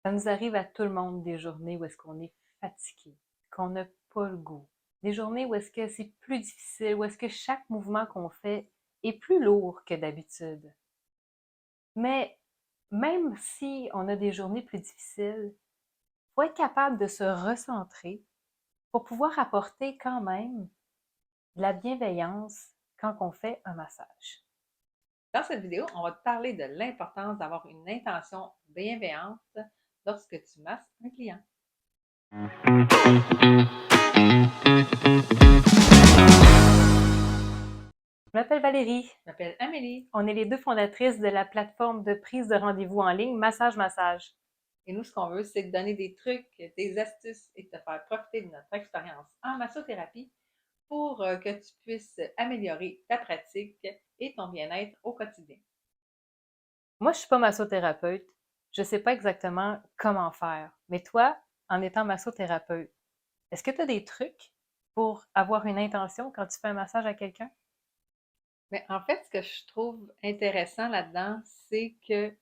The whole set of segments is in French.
Ça nous arrive à tout le monde des journées où est-ce qu'on est fatigué, qu'on n'a pas le goût. Des journées où est-ce que c'est plus difficile, où est-ce que chaque mouvement qu'on fait est plus lourd que d'habitude. Mais même si on a des journées plus difficiles, il faut être capable de se recentrer pour pouvoir apporter quand même de la bienveillance quand on fait un massage. Dans cette vidéo, on va te parler de l'importance d'avoir une intention bienveillante lorsque tu masses un client. Je m'appelle Valérie. Je m'appelle Amélie On est les deux fondatrices de la plateforme de prise de rendez-vous en ligne Massage Massage. et nous, ce qu'on veut, c'est te donner des trucs, des astuces et te faire profiter de notre expérience en massothérapie pour que tu puisses améliorer ta pratique et ton bien-être au quotidien. Moi, je suis pas massothérapeute. Je sais pas exactement comment faire. Mais toi, en étant massothérapeute, est-ce que tu as des trucs pour avoir une intention quand tu fais un massage à quelqu'un? Mais en fait, ce que je trouve intéressant là-dedans, c'est que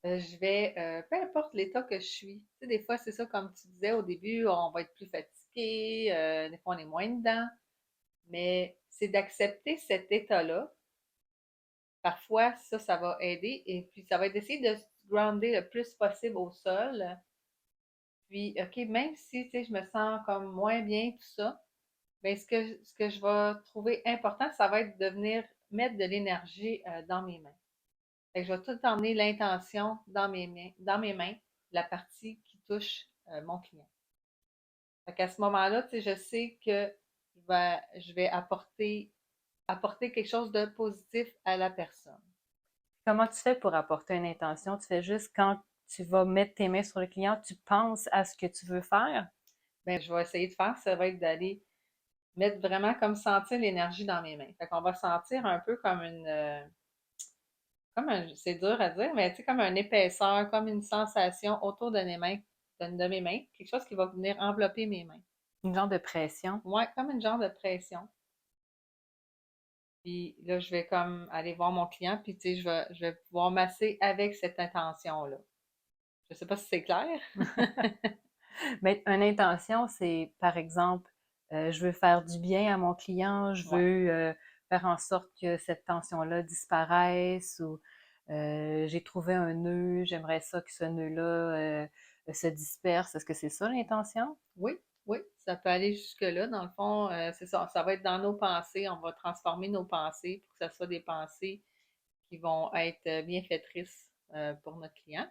je vais, peu importe l'état que je suis, tu sais, des fois, c'est ça, comme tu disais au début, on va être plus fatigué, des fois, on est moins dedans, mais c'est d'accepter cet état-là. Parfois, ça va aider, et puis ça va être d'essayer de se grounder le plus possible au sol. Puis, OK, même si, tu sais, je me sens comme moins bien, tout ça, bien, ce que je vais trouver important, ça va être de venir mettre de l'énergie dans mes mains. Fait que je vais tout emmener l'intention dans mes mains, la partie qui touche mon client. Fait qu'à ce moment-là, tu sais, je sais que je vais apporter quelque chose de positif à la personne. Comment tu fais pour apporter une intention? Tu fais juste quand tu vas mettre tes mains sur le client, tu penses à ce que tu veux faire? Ben, je vais essayer de faire, ça va être d'aller mettre vraiment comme sentir l'énergie dans mes mains. Fait qu'on va sentir un peu comme c'est dur à dire, mais tu sais, comme une épaisseur, comme une sensation autour de mes mains, quelque chose qui va venir envelopper mes mains. Une genre de pression? Ouais, comme une genre de pression. Puis là, je vais comme aller voir mon client, puis tu sais, je vais pouvoir masser avec cette intention-là. Je sais pas si c'est clair. Mais une intention, c'est par exemple, je veux faire du bien à mon client, je Ouais. veux faire en sorte que cette tension-là disparaisse ou j'ai trouvé un nœud, j'aimerais ça que ce nœud-là se disperse. Est-ce que c'est ça l'intention? Oui, oui, ça peut aller jusque-là. Dans le fond, c'est ça. Ça va être dans nos pensées. On va transformer nos pensées pour que ce soit des pensées qui vont être bienfaitrices pour notre client.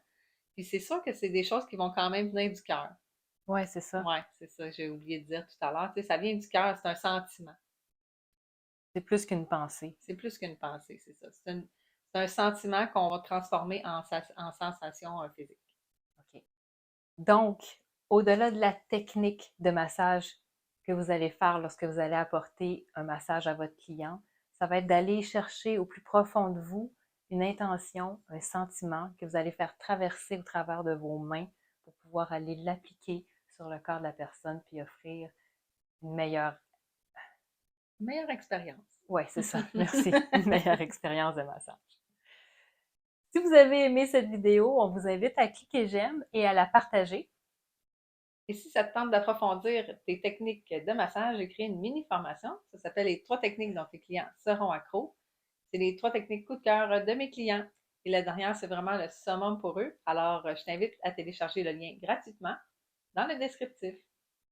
Puis c'est sûr que c'est des choses qui vont quand même venir du cœur. Ouais, c'est ça. Ouais, c'est ça, j'ai oublié de dire tout à l'heure. Tu sais, ça vient du cœur, c'est un sentiment. C'est plus qu'une pensée. C'est plus qu'une pensée, c'est ça. C'est un sentiment qu'on va transformer en sensation physique. OK. Donc, au-delà de la technique de massage que vous allez faire lorsque vous allez apporter un massage à votre client, ça va être d'aller chercher au plus profond de vous une intention, un sentiment que vous allez faire traverser au travers de vos mains pour pouvoir aller l'appliquer sur le corps de la personne puis offrir une meilleure, Meilleure expérience. ouais, c'est ça, merci, une meilleure expérience de massage. Si vous avez aimé cette vidéo, on vous invite à cliquer j'aime et à la partager. Et si ça te tente d'approfondir tes techniques de massage, j'ai créé une mini formation. Ça s'appelle les 3 techniques dont tes clients seront accros. C'est les 3 techniques coup de cœur de mes clients. Et la dernière, c'est vraiment le summum pour eux. Alors, je t'invite à télécharger le lien gratuitement dans le descriptif.